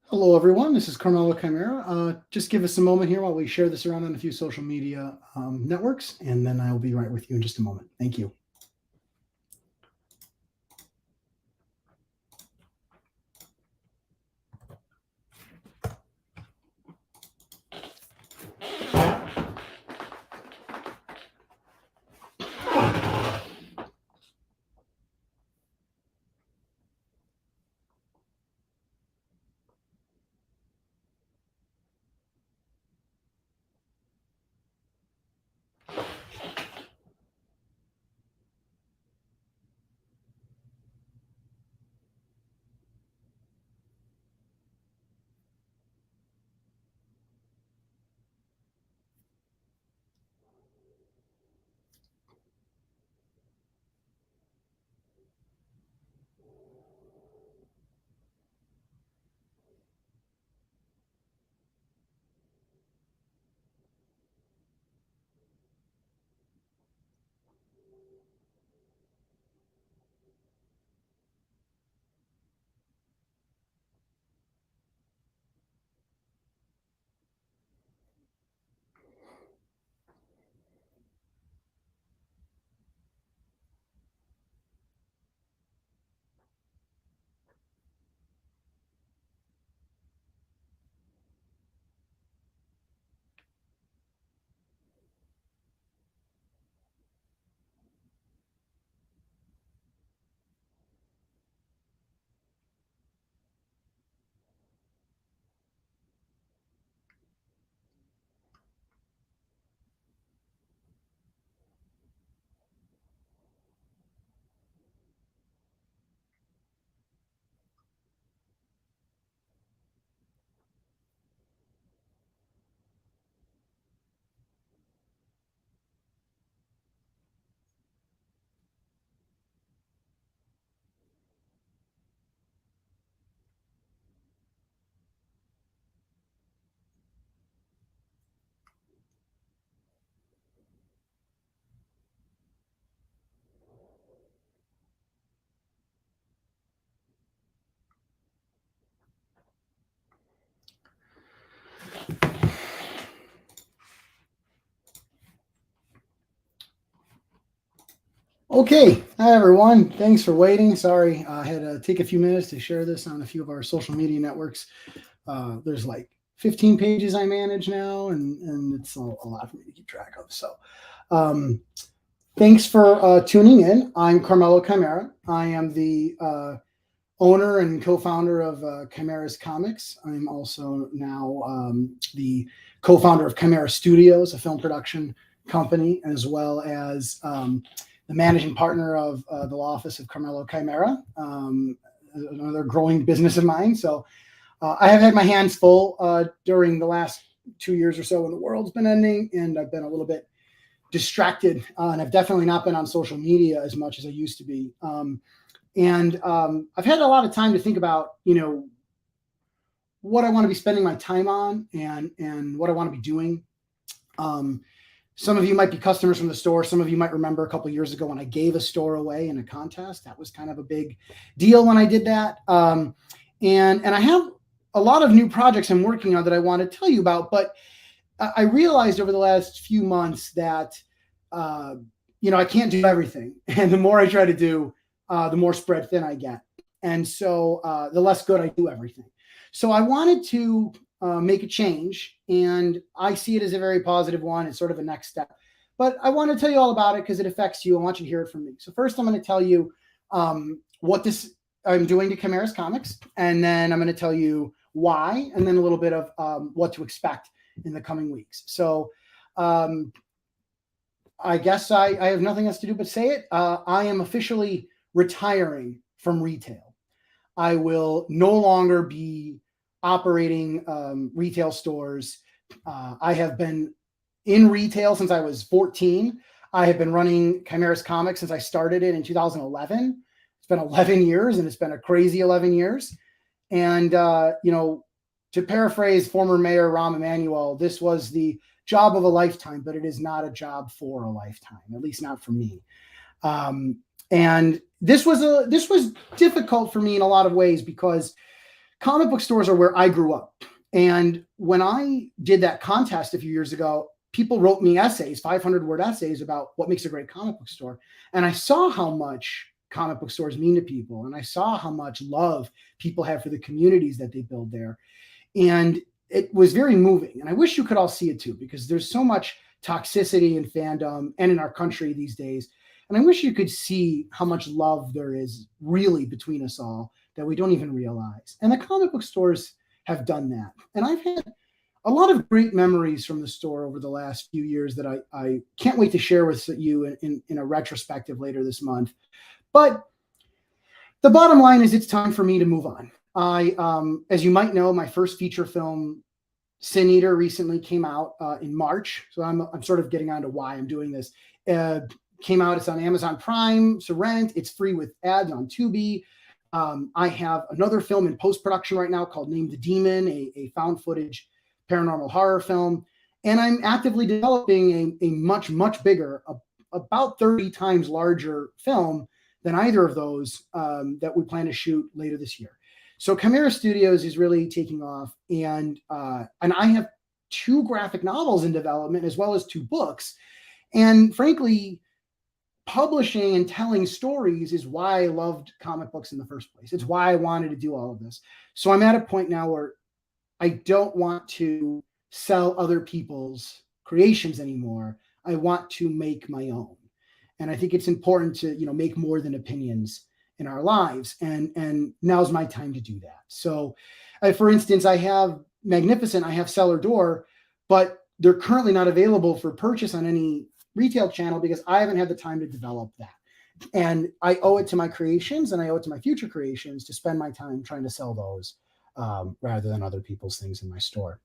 Hello, everyone. This is Carmelo Chimera. Just give us a moment here while we share this around on a few social media networks, and then I'll be right with you in just a moment. Thank you. Okay. Hi, everyone. Thanks for waiting. Sorry, I had to take a few minutes to share this on a few of our social media networks. There's like 15 pages I manage now, and it's a lot for me to keep track of. So, um, thanks for tuning in. I'm Carmelo Chimera. I am the owner and co-founder of Chimera's Comics. I'm also now the co-founder of Chimera Studios, a film production company, as well as the managing partner of the law office of Carmelo Chimera, another growing business of mine. So I have had my hands full during the last 2 years or so when the world's been ending, and I've been a little bit distracted, and I've definitely not been on social media as much as I used to be. And I've had a lot of time to think about, what I want to be spending my time on and what I want to be doing. Some of you might be customers from the store. Some of you might remember a couple of years ago when I gave a store away in a contest. That was kind of a big deal when I did that. And I have a lot of new projects I'm working on that I want to tell you about. But I realized over the last few months that, I can't do everything. And the more I try to do, the more spread thin I get. And so the less good I do everything. So I wanted to make a change, and I see it as a very positive one. It's sort of a next step. But I want to tell you all about it because it affects you. I want you to hear it from me. So first, I'm going to tell you what this I'm doing to Chimera's Comics, and then I'm going to tell you why, and then a little bit of what to expect in the coming weeks. So I guess I have nothing else to do but say it. I am officially retiring from retail. I will no longer be operating retail stores. I have been in retail since I was 14. I have been running Chimera's Comics since I started it in 2011. It's been 11 years, and it's been a crazy 11 years. And, to paraphrase former Mayor Rahm Emanuel, this was the job of a lifetime, but it is not a job for a lifetime, at least not for me. And this was difficult for me in a lot of ways because comic book stores are where I grew up. And when I did that contest a few years ago, people wrote me essays, 500-word essays about what makes a great comic book store. And I saw how much comic book stores mean to people. And I saw how much love people have for the communities that they build there. And it was very moving. And I wish you could all see it too, because there's so much toxicity and fandom and in our country these days. And I wish you could see how much love there is really between us all that we don't even realize. And the comic book stores have done that. And I've had a lot of great memories from the store over the last few years that I can't wait to share with you in a retrospective later this month. But the bottom line is it's time for me to move on. As you might know, my first feature film, Sin Eater, recently came out in March. So I'm sort of getting on to why I'm doing this. Came out, it's on Amazon Prime to rent. It's free with ads on Tubi. I have another film in post-production right now called Name the Demon, a found footage paranormal horror film. And I'm actively developing a much, much bigger, about 30 times larger film than either of those that we plan to shoot later this year. So Chimera Studios is really taking off. And I have 2 graphic novels in development as well as 2 books. And frankly, publishing and telling stories is why I loved comic books in the first place. It's why I wanted to do all of this. So I'm at a point now where I don't want to sell other people's creations anymore. I want to make my own. And I think it's important to, make more than opinions in our lives. And now's my time to do that. So for instance, I have Magnificent, I have Cellar Door, but they're currently not available for purchase on any retail channel because I haven't had the time to develop that. And I owe it to my creations and I owe it to my future creations to spend my time trying to sell those rather than other people's things in my store.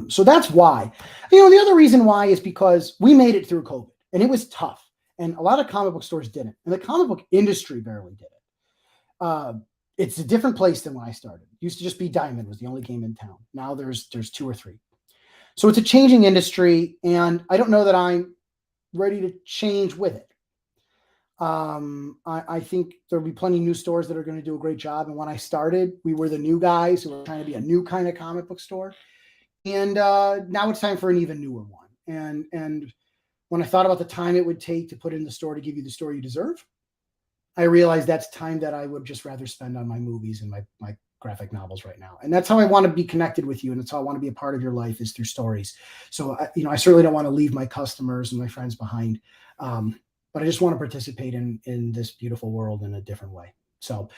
So that's why. The other reason why is because we made it through COVID and it was tough. And a lot of comic book stores didn't. And the comic book industry barely did it. It's a different place than when I started. It used to just be Diamond was the only game in town. Now there's 2 or 3. So it's a changing industry, and I don't know that I'm ready to change with it. I think there'll be plenty of new stores that are going to do a great job. And when I started, we were the new guys who were trying to be a new kind of comic book store. And now it's time for an even newer one. And when I thought about the time it would take to put in the store to give you the story you deserve, I realized that's time that I would just rather spend on my movies and my graphic novels right now. And that's how I want to be connected with you. And that's how I want to be a part of your life is through stories. So, I certainly don't want to leave my customers and my friends behind. But I just want to participate in this beautiful world in a different way. So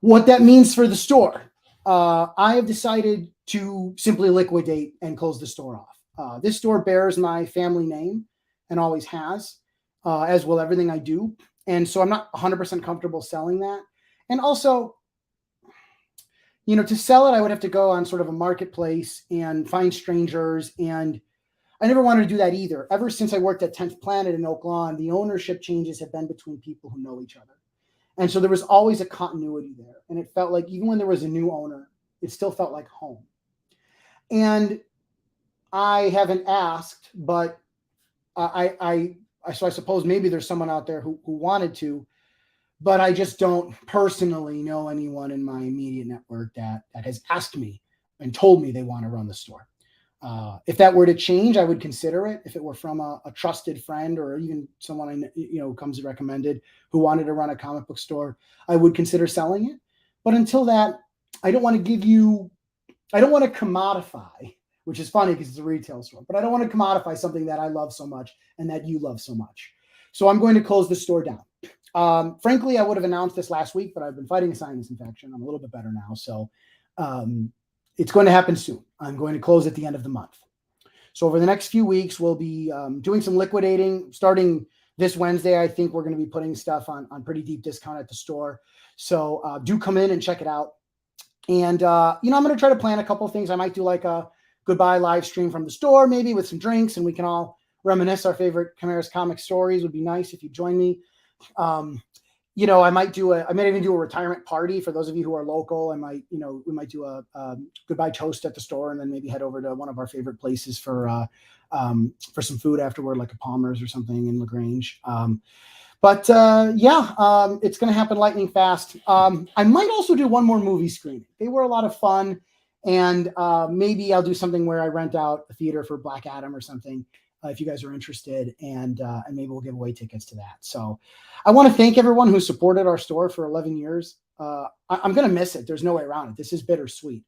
what that means for the store, I have decided to simply liquidate and close the store off. This store bears my family name and always has, as will everything I do. And so I'm not 100% comfortable selling that. And also, to sell it, I would have to go on sort of a marketplace and find strangers. And I never wanted to do that either. Ever since I worked at 10th Planet in Oak Lawn, the ownership changes have been between people who know each other. And so there was always a continuity there. And it felt like even when there was a new owner, it still felt like home. And I haven't asked, but so I suppose maybe there's someone out there who wanted to, but I just don't personally know anyone in my immediate network that has asked me and told me they want to run the store. If that were to change, I would consider it. If it were from a trusted friend or even someone comes recommended who wanted to run a comic book store, I would consider selling it. But until that, I don't want to commodify, which is funny because it's a retail store, but I don't want to commodify something that I love so much and that you love so much. So I'm going to close the store down. Frankly, I would have announced this last week, but I've been fighting a sinus infection. I'm a little bit better now. So it's going to happen soon. I'm going to close at the end of the month. So over the next few weeks, we'll be doing some liquidating. Starting this Wednesday, I think we're going to be putting stuff on pretty deep discount at the store. So do come in and check it out. And, I'm going to try to plan a couple of things. I might do like a goodbye live stream from the store, maybe with some drinks, and we can all reminisce our favorite Chimera's comic stories. Would be nice if you join me. I might even do a retirement party for those of you who are local. We might do a goodbye toast at the store and then maybe head over to one of our favorite places for some food afterward, like a Palmer's or something in LaGrange. But it's going to happen lightning fast. I might also do one more movie screening. They were a lot of fun. And maybe I'll do something where I rent out the theater for Black Adam or something, if you guys are interested. And maybe we'll give away tickets to that. So I want to thank everyone who supported our store for 11 years. I'm going to miss it. There's no way around it. This is bittersweet.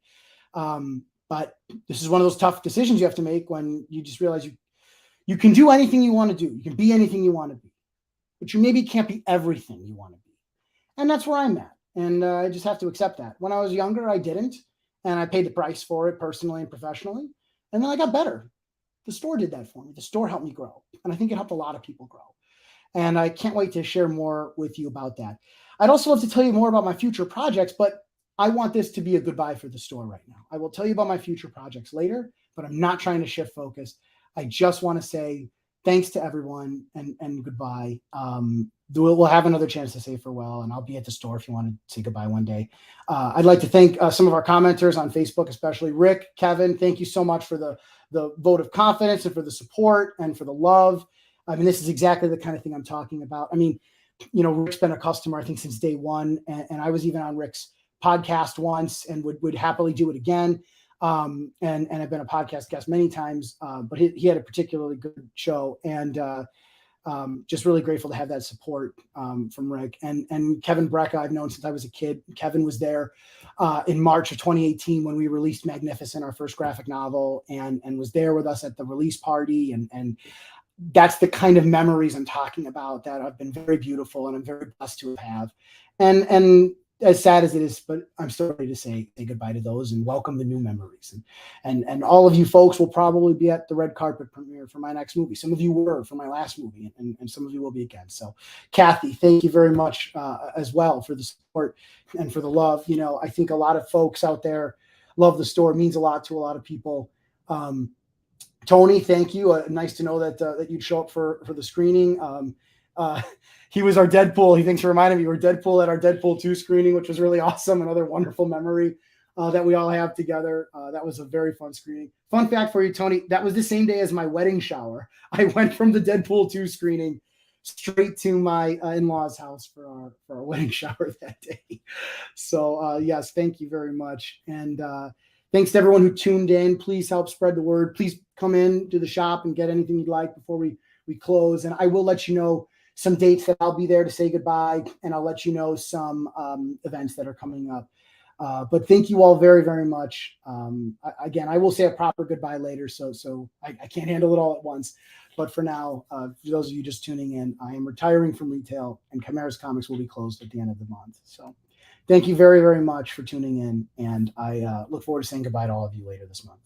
But this is one of those tough decisions you have to make when you just realize you can do anything you want to do. You can be anything you want to be, but you maybe can't be everything you want to be. And that's where I'm at. And I just have to accept that. When I was younger, I didn't. And I paid the price for it personally and professionally. And then I got better. The store did that for me. The store helped me grow. And I think it helped a lot of people grow. And I can't wait to share more with you about that. I'd also love to tell you more about my future projects, but I want this to be a goodbye for the store right now. I will tell you about my future projects later, but I'm not trying to shift focus. I just want to say thanks to everyone and goodbye. We'll have another chance to say farewell, and I'll be at the store if you want to say goodbye one day. I'd like to thank some of our commenters on Facebook, especially Rick, Kevin. Thank you so much for the vote of confidence and for the support and for the love. I mean, this is exactly the kind of thing I'm talking about. I mean, Rick's been a customer, I think, since day one, and I was even on Rick's podcast once and would happily do it again. And I've been a podcast guest many times, but he had a particularly good show, and just really grateful to have that support from Rick and Kevin Brecka. I've known since I was a kid. Kevin was there in March of 2018 when we released Magnificent, our first graphic novel, and was there with us at the release party. And that's the kind of memories I'm talking about that have been very beautiful and I'm very blessed to have. And as sad as it is, but I'm still ready to say goodbye to those and welcome the new memories. And all of you folks will probably be at the red carpet premiere for my next movie. Some of you were for my last movie, and some of you will be again. So Kathy, thank you very much as well for the support and for the love. I think a lot of folks out there love the store. It means a lot to a lot of people. Tony, thank you. Nice to know that you'd show up for the screening. He was our Deadpool. He thinks he reminded me we were Deadpool at our Deadpool 2 screening, which was really awesome. Another wonderful memory that we all have together. That was a very fun screening. Fun fact for you, Tony, that was the same day as my wedding shower. I went from the Deadpool 2 screening straight to my in-laws' house for our wedding shower that day. So yes, thank you very much. And thanks to everyone who tuned in. Please help spread the word. Please come in to the shop and get anything you'd like before we close. And I will let you know some dates that I'll be there to say goodbye, and I'll let you know some events that are coming up. But thank you all very, very much. Again, I will say a proper goodbye later, so I can't handle it all at once. But for now, for those of you just tuning in, I am retiring from retail, and Chimera's Comics will be closed at the end of the month. So thank you very, very much for tuning in, and I look forward to saying goodbye to all of you later this month.